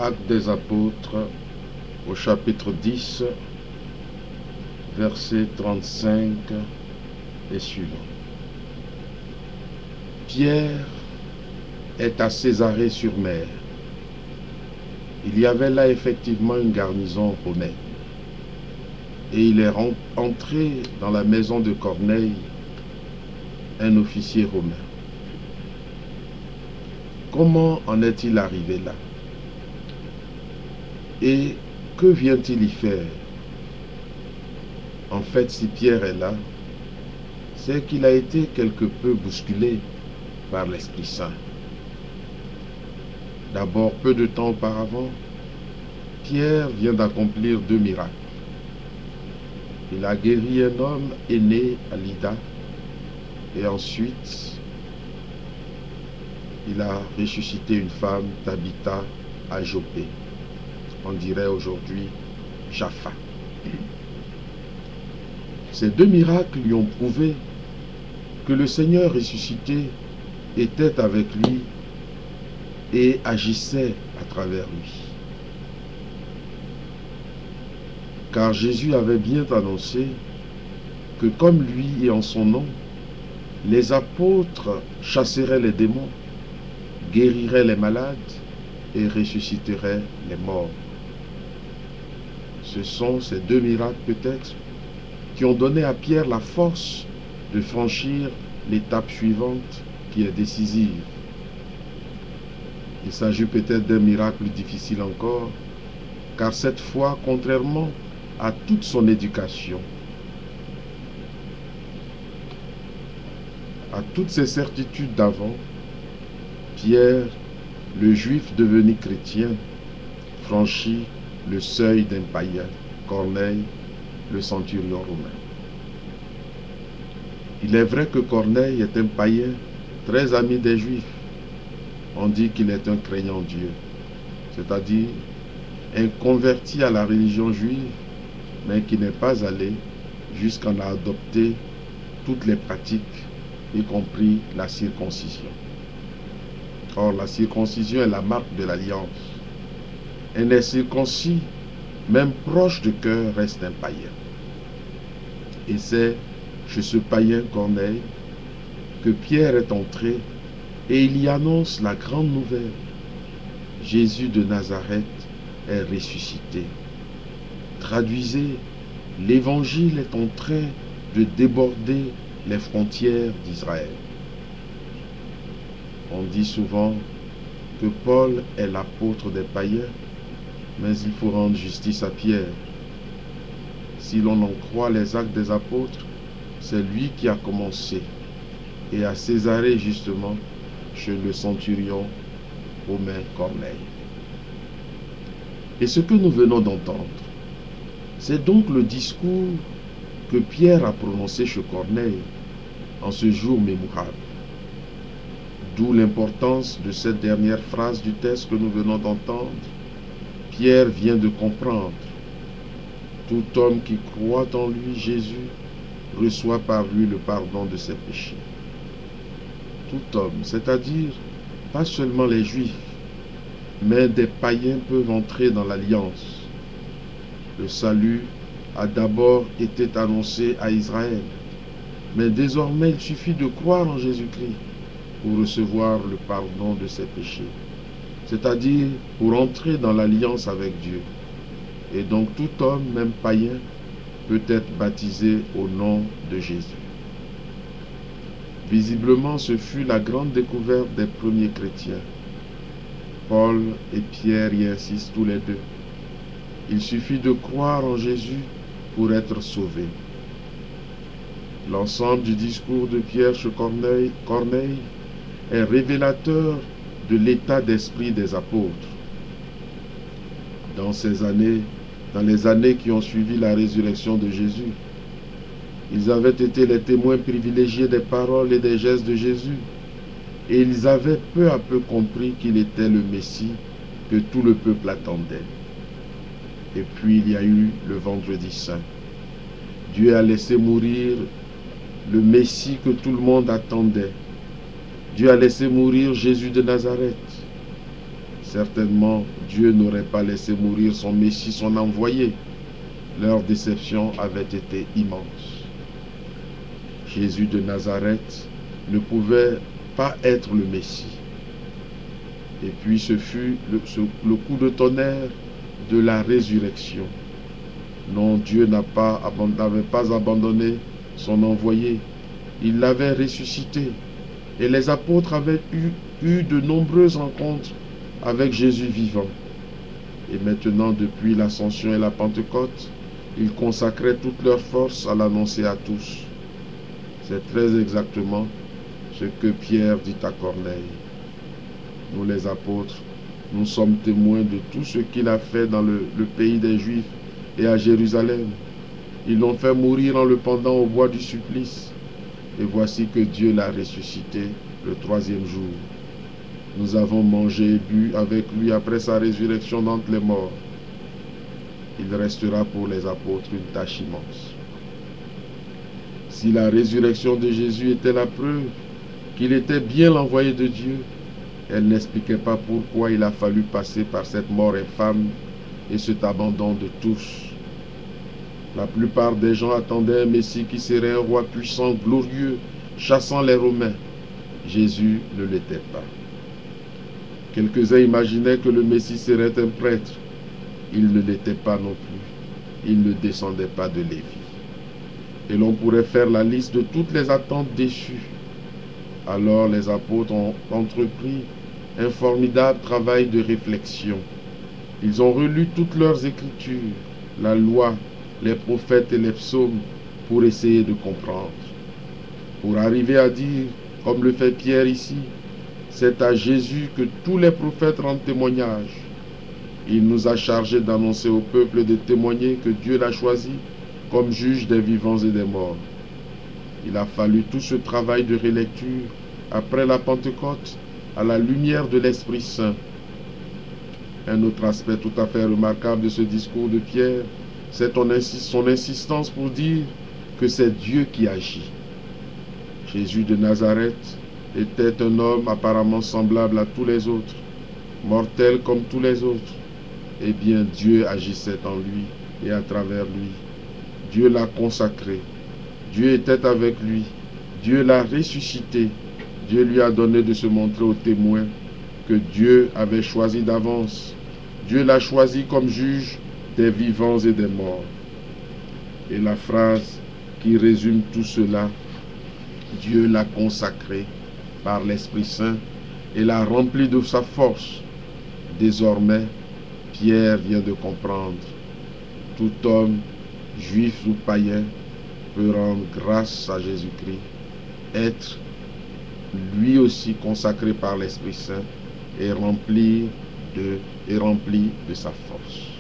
Actes des Apôtres au chapitre 10, versets 35 et suivants. Pierre est à Césarée-sur-Mer. Il y avait là effectivement une garnison romaine. Et il est entré dans la maison de Corneille, un officier romain. Comment en est-il arrivé là? Et que vient-il y faire? En fait, si Pierre est là, c'est qu'il a été quelque peu bousculé par l'Esprit Saint. D'abord, peu de temps auparavant, Pierre vient d'accomplir 2 miracles. Il a guéri un homme aîné à Lydda, et ensuite, il a ressuscité une femme, Tabitha, à Joppé. On dirait aujourd'hui Jaffa. Ces 2 miracles lui ont prouvé que le Seigneur ressuscité était avec lui et agissait à travers lui. Car Jésus avait bien annoncé que comme lui et en son nom, les apôtres chasseraient les démons, guériraient les malades et ressusciteraient les morts. Ce sont ces 2 miracles peut-être qui ont donné à Pierre la force de franchir l'étape suivante qui est décisive. Il s'agit peut-être d'un miracle difficile encore, car cette fois, contrairement à toute son éducation, à toutes ses certitudes d'avant, Pierre, le juif devenu chrétien, franchit le seuil d'un païen, Corneille, le centurion romain. Il est vrai que Corneille est un païen très ami des Juifs. On dit qu'il est un craignant Dieu, c'est-à-dire un converti à la religion juive, mais qui n'est pas allé jusqu'à en adopter toutes les pratiques, y compris la circoncision. Or, la circoncision est la marque de l'alliance. Un est circoncis, même proche de cœur, reste un païen. Et c'est chez ce païen Corneille que Pierre est entré et il y annonce la grande nouvelle. Jésus de Nazareth est ressuscité. Traduisez, l'évangile est en train de déborder les frontières d'Israël. On dit souvent que Paul est l'apôtre des païens, mais il faut rendre justice à Pierre. Si l'on en croit les actes des apôtres, c'est lui qui a commencé. Et à Césarée, justement, chez le centurion romain Corneille. Et ce que nous venons d'entendre, c'est donc le discours que Pierre a prononcé chez Corneille en ce jour mémorable. D'où l'importance de cette dernière phrase du texte que nous venons d'entendre. Pierre vient de comprendre. Tout homme qui croit en lui, Jésus, reçoit par lui le pardon de ses péchés. Tout homme, c'est-à-dire pas seulement les Juifs, mais des païens peuvent entrer dans l'alliance. Le salut a d'abord été annoncé à Israël, mais désormais il suffit de croire en Jésus-Christ pour recevoir le pardon de ses péchés, c'est-à-dire pour entrer dans l'alliance avec Dieu. Et donc tout homme, même païen, peut être baptisé au nom de Jésus. Visiblement, ce fut la grande découverte des premiers chrétiens. Paul et Pierre y insistent tous les deux. Il suffit de croire en Jésus pour être sauvé. L'ensemble du discours de Pierre chez Corneille est révélateur de l'état d'esprit des apôtres. Dans les années qui ont suivi la résurrection de Jésus, ils avaient été les témoins privilégiés des paroles et des gestes de Jésus. Et ils avaient peu à peu compris qu'il était le Messie que tout le peuple attendait. Et puis il y a eu le vendredi saint. Dieu a laissé mourir le Messie que tout le monde attendait. Dieu a laissé mourir Jésus de Nazareth. Certainement, Dieu n'aurait pas laissé mourir son Messie, son envoyé. Leur déception avait été immense. Jésus de Nazareth ne pouvait pas être le Messie. Et puis ce fut le coup de tonnerre de la résurrection. Non, Dieu n'avait pas abandonné son envoyé. Il l'avait ressuscité. Et les apôtres avaient eu de nombreuses rencontres avec Jésus vivant. Et maintenant, depuis l'Ascension et la Pentecôte, ils consacraient toute leur force à l'annoncer à tous. C'est très exactement ce que Pierre dit à Corneille. Nous les apôtres, nous sommes témoins de tout ce qu'il a fait dans le pays des Juifs et à Jérusalem. Ils l'ont fait mourir en le pendant au bois du supplice. Et voici que Dieu l'a ressuscité le 3e jour. Nous avons mangé et bu avec lui après sa résurrection d'entre les morts. Il restera pour les apôtres une tâche immense. Si la résurrection de Jésus était la preuve qu'il était bien l'envoyé de Dieu, elle n'expliquait pas pourquoi il a fallu passer par cette mort infâme et cet abandon de tous. La plupart des gens attendaient un Messie qui serait un roi puissant, glorieux, chassant les Romains. Jésus ne l'était pas. Quelques-uns imaginaient que le Messie serait un prêtre. Il ne l'était pas non plus. Il ne descendait pas de Lévi. Et l'on pourrait faire la liste de toutes les attentes déçues. Alors les apôtres ont entrepris un formidable travail de réflexion. Ils ont relu toutes leurs écritures, la loi, les prophètes et les psaumes pour essayer de comprendre. Pour arriver à dire, comme le fait Pierre ici, c'est à Jésus que tous les prophètes rendent témoignage. Il nous a chargés d'annoncer au peuple et de témoigner que Dieu l'a choisi comme juge des vivants et des morts. Il a fallu tout ce travail de relecture après la Pentecôte à la lumière de l'Esprit Saint. Un autre aspect tout à fait remarquable de ce discours de Pierre, c'est son insistance pour dire que c'est Dieu qui agit. Jésus de Nazareth était un homme apparemment semblable à tous les autres, mortel comme tous les autres. Eh bien, Dieu agissait en lui et à travers lui. Dieu l'a consacré. Dieu était avec lui. Dieu l'a ressuscité. Dieu lui a donné de se montrer aux témoins que Dieu avait choisi d'avance. Dieu l'a choisi comme juge des vivants et des morts. Et la phrase qui résume tout cela, Dieu l'a consacré par l'Esprit Saint et l'a rempli de sa force. Désormais, Pierre vient de comprendre. Tout homme, juif ou païen, peut rendre grâce à Jésus-Christ, être lui aussi consacré par l'Esprit Saint et rempli de sa force.